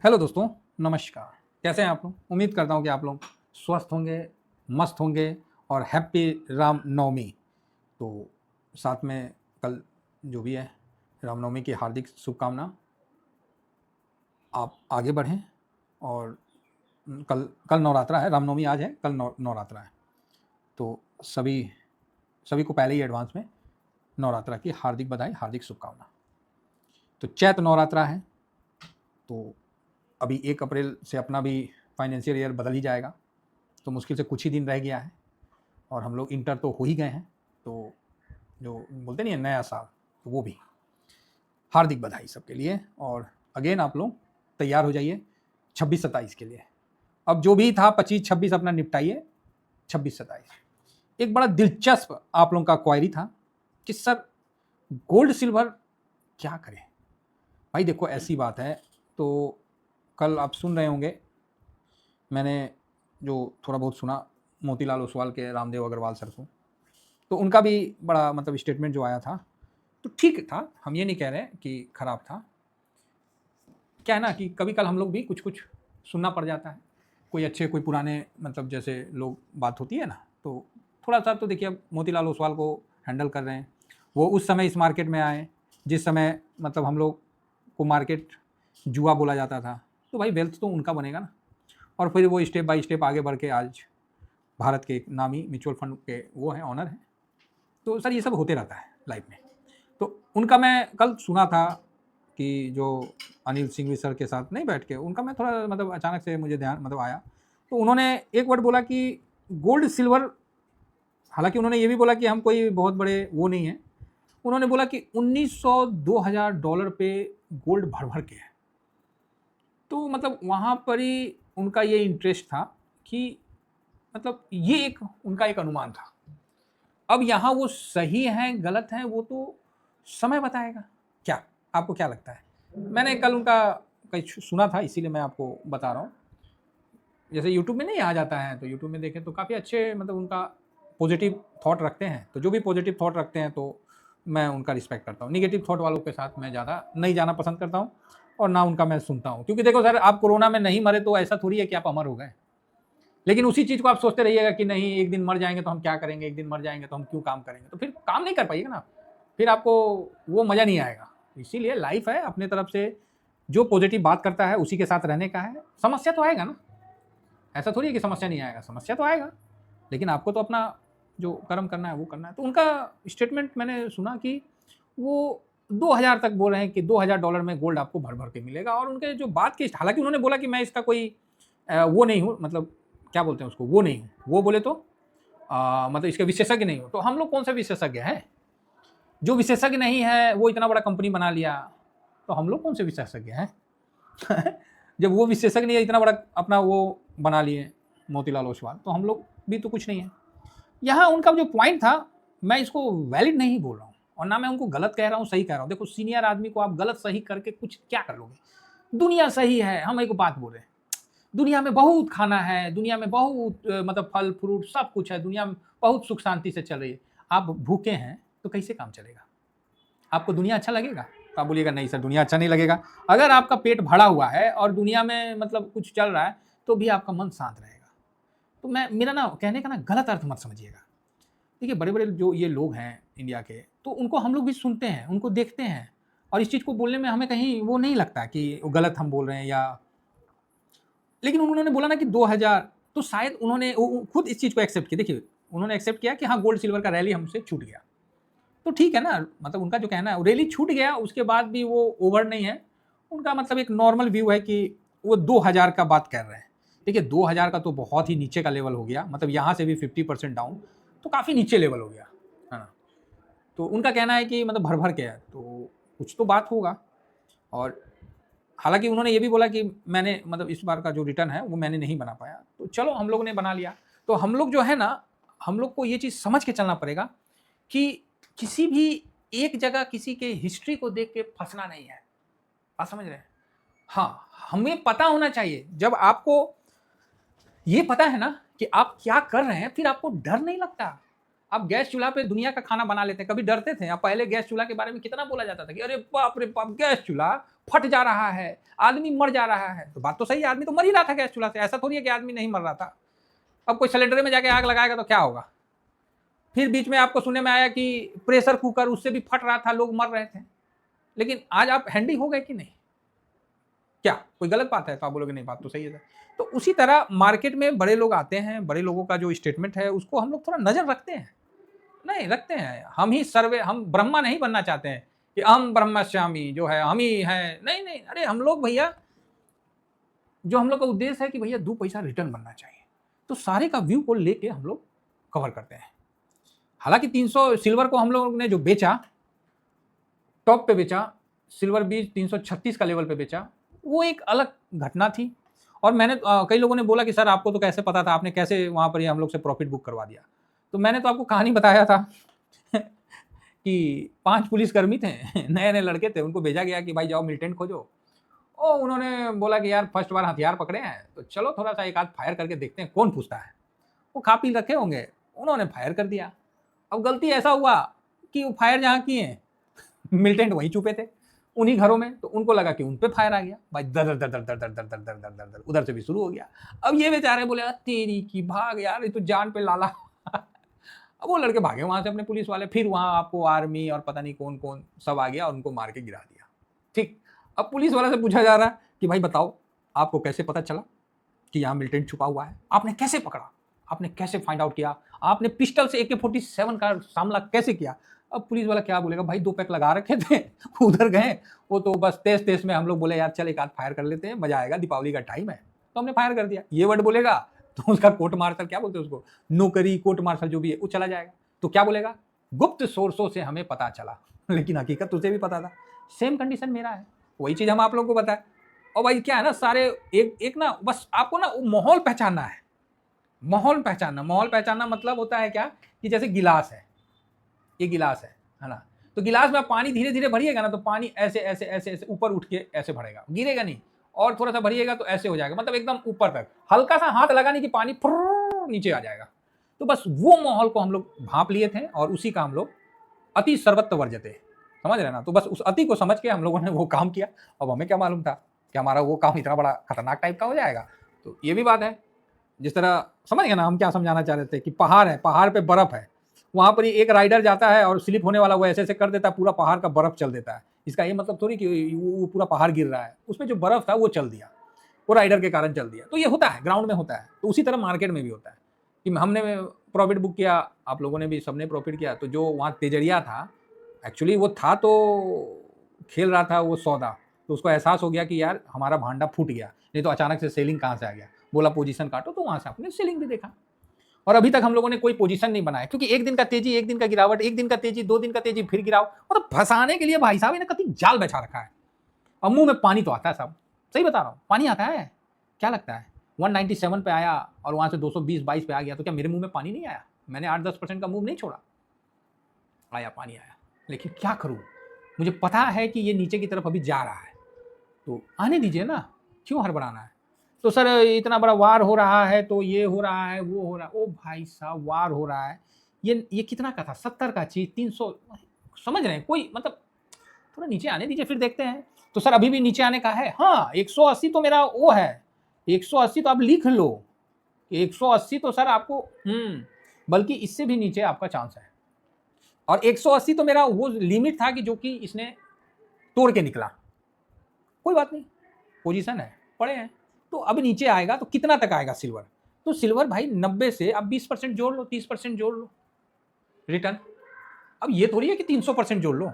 Hello दोस्तों, नमस्कार। कैसे हैं आप लोग? उम्मीद करता हूँ कि आप लोग स्वस्थ होंगे, मस्त होंगे और हैप्पी रामनवमी। तो साथ में कल जो भी है रामनवमी की हार्दिक शुभकामना। आप आगे बढ़ें और कल कल नवरात्रा है, रामनवमी आज है, कल नवरात्रा है। तो सभी सभी को पहले ही एडवांस में नवरात्रा की हार्दिक बधाई, हार्दिक शुभकामना। तो चैत्र नवरात्रा है, तो अभी 1 अप्रैल से अपना भी फाइनेंशियल ईयर बदल ही जाएगा। तो मुश्किल से कुछ ही दिन रह गया है और हम लोग इंटर तो हो ही गए हैं। तो जो बोलते नहीं है नया साल, तो वो भी हार्दिक बधाई सबके लिए। और अगेन आप लोग तैयार हो जाइए 26-27 के लिए। अब जो भी था 25-26 अपना निपटाइए, 26-27 एक बड़ा दिलचस्प आप लोगों का क्वायरी था कि सर गोल्ड सिल्वर क्या करें। भाई देखो ऐसी बात है, तो कल आप सुन रहे होंगे, मैंने जो थोड़ा बहुत सुना मोतीलाल ओसवाल के रामदेव अग्रवाल सर को, तो उनका भी बड़ा मतलब स्टेटमेंट जो आया था तो ठीक था। हम ये नहीं कह रहे कि खराब था। क्या है ना कि कभी कल हम लोग भी कुछ कुछ सुनना पड़ जाता है। कोई अच्छे कोई पुराने मतलब जैसे लोग बात होती है ना, तो थोड़ा सा तो देखिए अब मोतीलाल ओसवाल को हैंडल कर रहे हैं। वो उस समय इस मार्केट में आए जिस समय मतलब हम लोग को मार्केट जुआ बोला जाता था। तो भाई वेल्थ तो उनका बनेगा ना। और फिर वो स्टेप बाय स्टेप आगे बढ़ के आज भारत के एक नामी म्यूचुअल फंड के वो हैं, ऑनर हैं। तो सर ये सब होते रहता है लाइफ में। तो उनका मैं कल सुना था कि जो अनिल सिंघवी सर के साथ नहीं बैठ के, उनका मैं थोड़ा मतलब अचानक से मुझे ध्यान मतलब आया। तो उन्होंने एक वर्ड बोला कि गोल्ड सिल्वर, हालांकि उन्होंने ये भी बोला कि हम कोई बहुत बड़े वो नहीं है। उन्होंने बोला कि 1900-2000 डॉलर पे गोल्ड भर भर के है। तो मतलब वहाँ पर ही उनका ये इंटरेस्ट था कि मतलब ये एक उनका एक अनुमान था। अब यहाँ वो सही है गलत है वो तो समय बताएगा। क्या आपको क्या लगता है? मैंने कल उनका कहीं सुना था, इसीलिए मैं आपको बता रहा हूँ। जैसे यूट्यूब में नहीं आ जाता है, तो यूट्यूब में देखें तो काफ़ी अच्छे मतलब उनका पॉजिटिव थॉट रखते हैं। तो जो भी पॉजिटिव थॉट रखते हैं तो मैं उनका रिस्पेक्ट करता हूँ। निगेटिव थॉट वालों के साथ मैं ज़्यादा नहीं जाना पसंद करता हूँ और ना उनका मैं सुनता हूँ। क्योंकि देखो सर, आप कोरोना में नहीं मरे तो ऐसा थोड़ी है कि आप अमर हो गए। लेकिन उसी चीज़ को आप सोचते रहिएगा कि नहीं एक दिन मर जाएंगे तो हम क्या करेंगे, एक दिन मर जाएंगे तो हम क्यों काम करेंगे, तो फिर काम नहीं कर पाइएगा ना। फिर आपको वो मज़ा नहीं आएगा। इसीलिए लाइफ है, अपने तरफ से जो पॉजिटिव बात करता है उसी के साथ रहने का है। समस्या तो आएगा ना, ऐसा थोड़ी है कि समस्या नहीं आएगा, समस्या तो आएगा। लेकिन आपको तो अपना जो कर्म करना है वो करना है। तो उनका स्टेटमेंट मैंने सुना कि वो 2000 तक बोल रहे हैं कि 2000 डॉलर में गोल्ड आपको भर भर के मिलेगा। और उनके जो बात की, हालांकि उन्होंने बोला कि मैं इसका कोई वो नहीं हूँ, मतलब क्या बोलते हैं उसको, वो नहीं हूँ, वो बोले तो मतलब इसके विशेषज्ञ नहीं हो। तो हम लोग कौन से विशेषज्ञ हैं? जो विशेषज्ञ नहीं है वो इतना बड़ा कंपनी बना लिया, तो हम लोग कौन से विशेषज्ञ हैं? जब वो विशेषज्ञ नहीं है, इतना बड़ा अपना वो बना लिए मोतीलाल ओसवाल, तो हम लोग भी तो कुछ नहीं है। यहाँ उनका जो पॉइंट था, मैं इसको वैलिड नहीं बोल रहा हूँ और ना मैं उनको गलत कह रहा हूँ, सही कह रहा हूँ। देखो सीनियर आदमी को आप गलत सही करके कुछ क्या कर लोगे? दुनिया सही है, हम एक बात बोल रहे हैं, दुनिया में बहुत खाना है, दुनिया में बहुत मतलब फल फ्रूट सब कुछ है, दुनिया में बहुत सुख शांति से चल रही है। आप भूखे हैं तो कैसे काम चलेगा? आपको दुनिया अच्छा लगेगा? तो आप बोलिएगा नहीं सर दुनिया अच्छा नहीं लगेगा। अगर आपका पेट भरा हुआ है और दुनिया में मतलब कुछ चल रहा है तो भी आपका मन शांत रहेगा। तो मैं मेरा ना कहने का ना गलत अर्थ मत समझिएगा। देखिए बड़े बड़े जो ये लोग हैं इंडिया के, तो उनको हम लोग भी सुनते हैं, उनको देखते हैं और इस चीज़ को बोलने में हमें कहीं वो नहीं लगता कि वो गलत हम बोल रहे हैं या। लेकिन उन्होंने बोला ना कि 2000, तो शायद उन्होंने खुद इस चीज़ को एक्सेप्ट किया। देखिए उन्होंने एक्सेप्ट किया कि हाँ गोल्ड सिल्वर का रैली हमसे छूट गया, तो ठीक है ना। मतलब उनका जो कहना है रैली छूट गया, उसके बाद भी वो ओवर नहीं है। उनका मतलब एक नॉर्मल व्यू है कि वो 2000 का बात कर रहे हैं। देखिए 2000 का तो बहुत ही नीचे का लेवल हो गया, मतलब यहाँ से भी 50% डाउन, तो काफ़ी नीचे लेवल हो गया है ना। तो उनका कहना है कि मतलब भर भर के है, तो कुछ तो बात होगा। और हालांकि उन्होंने ये भी बोला कि मैंने मतलब इस बार का जो रिटर्न है वो मैंने नहीं बना पाया, तो चलो हम लोग ने बना लिया। तो हम लोग जो है ना, हम लोग को ये चीज़ समझ के चलना पड़ेगा कि किसी भी एक जगह किसी के हिस्ट्री को देख के फंसना नहीं है। आप समझ रहे हैं? हाँ, हमें पता होना चाहिए। जब आपको ये पता है ना कि आप क्या कर रहे हैं, फिर आपको डर नहीं लगता। आप गैस चूल्हा पे दुनिया का खाना बना लेते हैं, कभी डरते थे? आप पहले गैस चूल्हा के बारे में कितना बोला जाता था कि अरे बाप रे बाप, गैस चूल्हा फट जा रहा है, आदमी मर जा रहा है। तो बात तो सही है, आदमी तो मर ही रहा था गैस चूल्हा से, ऐसा थोड़ी है कि आदमी नहीं मर रहा था। अब कोई सिलेंडर में जाके आग लगाएगा तो क्या होगा? फिर बीच में आपको सुनने में आया कि प्रेशर कुकर, उससे भी फट रहा था, लोग मर रहे थे। लेकिन आज आप हैंडी हो गए कि नहीं? क्या कोई गलत बात है? तो आप बोलोगे नहीं, बात तो सही है सर। तो उसी तरह मार्केट में बड़े लोग आते हैं, बड़े लोगों का जो स्टेटमेंट है उसको हम लोग थोड़ा नजर रखते हैं। नहीं रखते हैं, हम ही सर्वे, हम ब्रह्मा नहीं बनना चाहते हैं कि हम ब्रह्मस्वामी जो है हम ही हैं। नहीं नहीं, अरे हम लोग भैया, जो हम लोग का उद्देश्य है कि भैया 2 पैसा रिटर्न बनना चाहिए, तो सारे का व्यू को लेके हम लोग कवर करते हैं। हालांकि 300 सिल्वर को हम लोगों ने जो बेचा, टॉप पे बेचा, सिल्वर बीज 336 का लेवल पे बेचा, वो एक अलग घटना थी। और मैंने कई लोगों ने बोला कि सर आपको तो कैसे पता था, आपने कैसे वहां पर हम लोग से प्रॉफिट बुक करवा दिया? तो मैंने तो आपको कहानी बताया था कि 5 पुलिसकर्मी थे, नए नए लड़के थे, उनको भेजा गया कि भाई जाओ मिलिटेंट खोजो। और उन्होंने बोला कि यार फर्स्ट बार हथियार पकड़े हैं तो चलो थोड़ा सा एक आध फायर करके देखते हैं कौन पूछता है। वो खा पी रखे होंगे, उन्होंने फायर कर दिया। अब गलती ऐसा हुआ कि वो फायर जहाँ किए, मिलिटेंट वहीं छुपे थे उन्हीं घरों में, तो उनको लगा कि उन पे फायर आ गया। भाई दर दर दर दर दर दर दर दर दर दर उधर से भी शुरू हो गया। अब ये बेचारे बोले तेरी की भाग यार, ये तो जान पे लाला। अब वो लड़के भागे वहां से अपने पुलिस वाले, फिर वहां आपको आर्मी और पता नहीं कौन कौन सब आ गया और उनको मार के गिरा दिया। ठीक, अब पुलिस वाले से पूछा जा रहा है कि भाई बताओ आपको कैसे पता चला कि यहाँ मिलिटेंट छुपा हुआ है, आपने कैसे पकड़ा, आपने कैसे फाइंड आउट किया, आपने पिस्टल से AK-47 का सामना कैसे किया? अब पुलिस वाला क्या बोलेगा, भाई 2 पैक लगा रखे थे, उधर गए, वो तो बस तेज तेज में हम लोग बोले यार चल एक आध फायर कर लेते हैं, मजा आएगा, दीपावली का टाइम है, तो हमने फायर कर दिया। ये वर्ड बोलेगा तो उसका कोर्ट मार्शल, क्या बोलते हैं उसको, नौकरी कोर्ट मार्शल जो भी है वो चला जाएगा। तो क्या बोलेगा, गुप्त सोर्सों से हमें पता चला, लेकिन हकीकत तुझे भी पता था। सेम कंडीशन मेरा है, वही चीज हम आप लोगों को बताए। और भाई क्या है ना, सारे एक एक ना, बस आपको ना माहौल पहचानना है। माहौल पहचानना मतलब होता है क्या कि जैसे गिलास है, ये गिलास है ना, तो गिलास में आप पानी धीरे धीरे भरिएगा ना, तो पानी ऐसे ऐसे ऐसे ऐसे ऊपर उठ के ऐसे भरेगा, गिरेगा नहीं। और थोड़ा सा भरिएगा तो ऐसे हो जाएगा, मतलब एकदम ऊपर तक, हल्का सा हाथ लगाने की पानी फुर्र नीचे आ जाएगा। तो बस वो माहौल को हम लोग भांप लिए थे और उसी का हम लोग अति सर्वत्र वर्जते, समझ रहे ना। तो बस उस अति को समझ के हम लोगों ने वो काम किया। अब हमें क्या मालूम था कि हमारा वो काम इतना बड़ा खतरनाक टाइप का हो जाएगा। तो ये भी बात है, जिस तरह समझ गए ना हम क्या समझाना चाह रहे थे कि पहाड़ है, पहाड़ पे बर्फ है, वहां पर एक राइडर जाता है और स्लिप होने वाला वो ऐसे ऐसे कर देता है, पूरा पहाड़ का बर्फ चल देता है। इसका ये मतलब थोड़ी कि वो पूरा पहाड़ गिर रहा है, उसमें जो बर्फ था वो चल दिया, वो राइडर के कारण चल दिया। तो ये होता है, ग्राउंड में होता है। तो उसी तरह मार्केट में भी होता है कि हमने प्रॉफिट बुक किया, आप लोगों ने भी सबने प्रॉफिट किया, तो जो वहाँ तेजरिया था, एक्चुअली वो था तो खेल रहा था वो सौदा, तो उसको एहसास हो गया कि यार हमारा भांडा फूट गया, नहीं तो अचानक से सेलिंग कहाँ से आ गया। बोला पोजीशन काटो, तो वहाँ से आपने सेलिंग भी देखा। और अभी तक हम लोगों ने कोई पोजीशन नहीं बनाया, क्योंकि एक दिन का तेजी, एक दिन का गिरावट, एक दिन का तेजी, 2 दिन का तेजी, फिर गिराव, मतलब फंसाने के लिए भाई साहब इन्हें कति जाल बिछा रखा है। अब मुंह में पानी तो आता है साहब, सही बता रहा हूँ, पानी आता है। क्या लगता है 197 पे आया और वहां से 220-22 पे आ गया, तो क्या मेरे मुंह में पानी नहीं आया? मैंने 8-10% का मूव नहीं छोड़ा, आया, पानी आया। लेकिन क्या करूं, मुझे पता है कि ये नीचे की तरफ अभी जा रहा है, तो आने दीजिए ना, क्यों हड़बड़ाना है? तो सर इतना बड़ा वार हो रहा है, तो ये हो रहा है, वो हो रहा है। ओ भाई साहब, वार हो रहा है, ये कितना का था, 70 का चीज 300, समझ रहे हैं? कोई मतलब थोड़ा नीचे आने दीजिए फिर देखते हैं। तो सर अभी भी नीचे आने का है, हाँ 180 तो मेरा वो है, 180 तो आप लिख लो, 180 तो सर आपको बल्कि इससे भी नीचे आपका चांस है। और 180 तो मेरा वो लिमिट था कि जो कि इसने तोड़ के निकला। कोई बात नहीं, पोजीशन है, पड़े हैं। तो अब नीचे आएगा तो कितना तक आएगा सिल्वर? तो सिल्वर भाई 90 से अब 20% जोड़ लो, 30% जोड़ लो रिटर्न। अब ये थोड़ी है कि 300% जोड़ लो।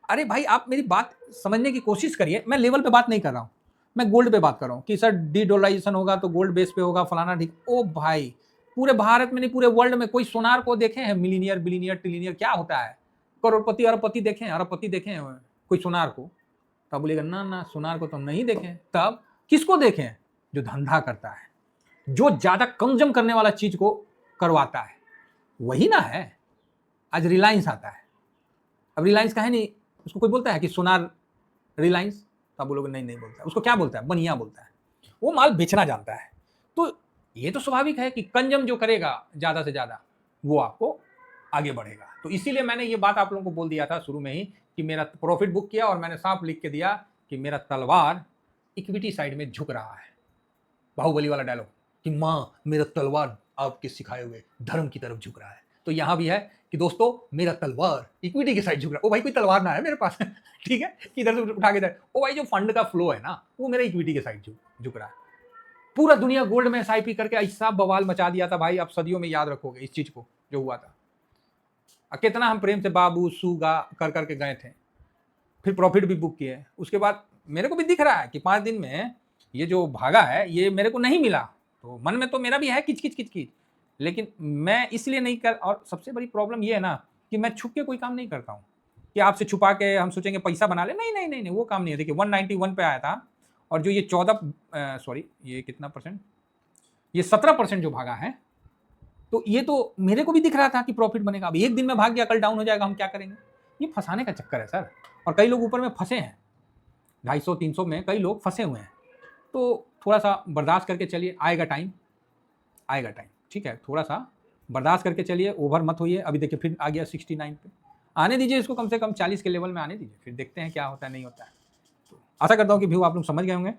अरे भाई आप मेरी बात समझने की कोशिश करिए, मैं लेवल पे बात नहीं कर रहा हूं, मैं गोल्ड पे बात कर रहा हूं कि सर डीडोलराइजेशन होगा तो गोल्ड बेस पे होगा, फलाना ठीक। ओ भाई, पूरे भारत में नहीं, पूरे वर्ल्ड में कोई सोनार को देखे हैं? मिलीनियर, बिलीनियर, ट्रिलिनियर क्या होता है? करोड़पति, अरबपति देखे हैं? अरबपति देखे हैं कोई सोनार को? तब बोलेगा ना ना, सोनार को तो हम नहीं देखे। तब किसको देखें? जो धंधा करता है, जो ज्यादा कंजम करने वाला चीज को करवाता है, वही ना है। आज रिलायंस आता है, अब रिलायंस का है नहीं, उसको कोई बोलता है कि सोनार रिलायंस? तब बोलोगे नहीं, नहीं बोलता। उसको क्या बोलता है? बनिया बोलता है। वो माल बेचना जानता है। तो ये तो स्वाभाविक है कि कंजम जो करेगा ज्यादा से ज्यादा, वो आपको आगे बढ़ेगा। तो इसीलिए मैंने ये बात आप लोगों को बोल दिया था शुरू में ही कि मेरा प्रॉफिट बुक किया और मैंने साफ लिख के दिया कि मेरा तलवार इक्विटी साइड में झुक रहा है। बाहुबली वाला डायलॉग कि माँ मेरा तलवार आपके सिखाए हुए धर्म की तरफ झुक रहा है। तो यहाँ भी है कि दोस्तों मेरा तलवार इक्विटी के साइड झुक रहा है। ओ भाई कोई तलवार ना है मेरे पास ठीक है कि इधर से उठा के इधर। ओ भाई जो फंड का फ्लो है ना वो मेरा इक्विटी के साइड झुक रहा है। पूरा दुनिया गोल्ड में एसआईपी करके ऐसा बवाल मचा दिया था भाई, आप सदियों में याद रखोगे इस चीज को जो हुआ था। कितना हम प्रेम से बाबू सूगा कर करके गए थे, फिर प्रॉफिट भी बुक किए। उसके बाद मेरे को भी दिख रहा है कि 5 दिन में ये जो भागा है ये मेरे को नहीं मिला, तो मन में तो मेरा भी है किच, लेकिन मैं इसलिए नहीं कर। और सबसे बड़ी प्रॉब्लम ये है ना कि मैं छुप के कोई काम नहीं करता हूँ कि आपसे छुपा के हम सोचेंगे पैसा बना ले। नहीं, वो काम नहीं है। देखिए 191 पे आया था और जो ये 14 ये कितना परसेंट, ये 17% जो भागा है, तो ये तो मेरे को भी दिख रहा था कि प्रॉफिट बनेगा। अब एक दिन में भाग गया, कल डाउन हो जाएगा, हम क्या करेंगे? ये फंसाने का चक्कर है सर। और कई लोग ऊपर में फंसे हैं, 250-300 में कई लोग फंसे हुए हैं। तो थोड़ा सा बर्दाश्त करके चलिए, आएगा टाइम, ठीक है। थोड़ा सा बर्दाश्त करके चलिए, ओवर मत होइए। अभी देखिए फिर आ गया 69 पे, आने दीजिए इसको, कम से कम 40 के लेवल में आने दीजिए, फिर देखते हैं क्या होता है नहीं होता है। तो आशा करता हूँ कि व्यू आप लोग समझ गए होंगे।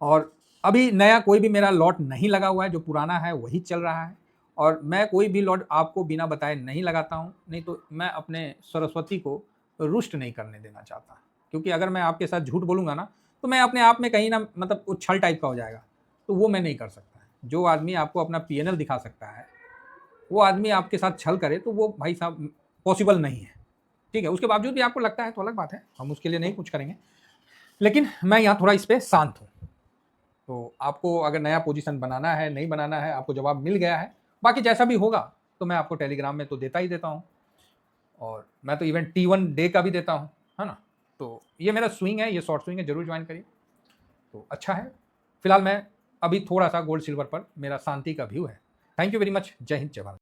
और अभी नया कोई भी मेरा लॉट नहीं लगा हुआ है, जो पुराना है वही चल रहा है। और मैं कोई भी लॉट आपको बिना बताए नहीं लगाता हूँ, नहीं तो मैं अपने सरस्वती को रुष्ट नहीं करने देना चाहता। क्योंकि अगर मैं आपके साथ झूठ बोलूँगा ना तो मैं अपने आप में कहीं ना मतलब उछल टाइप का हो जाएगा, तो वो मैं नहीं कर सकता। जो आदमी आपको अपना पीएनएल दिखा सकता है, वो आदमी आपके साथ छल करे तो वो भाई साहब पॉसिबल नहीं है, ठीक है। उसके बावजूद भी आपको लगता है तो अलग बात है, हम उसके लिए नहीं कुछ करेंगे। लेकिन मैं यहाँ थोड़ा इस पर शांत हूँ। तो आपको अगर नया पोजीशन बनाना है, नहीं बनाना है, आपको जवाब मिल गया है। बाकी जैसा भी होगा तो मैं आपको टेलीग्राम में तो देता ही देता हूँ, और मैं तो इवन T1 डे का भी देता हूँ, है ना। तो ये मेरा स्विंग है, ये शॉर्ट स्विंग है, जरूर ज्वाइन करिए। तो अच्छा है। फिलहाल मैं अभी थोड़ा सा गोल्ड सिल्वर पर मेरा शांति का व्यू है। Thank you very much. जय हिंद, जय भारत।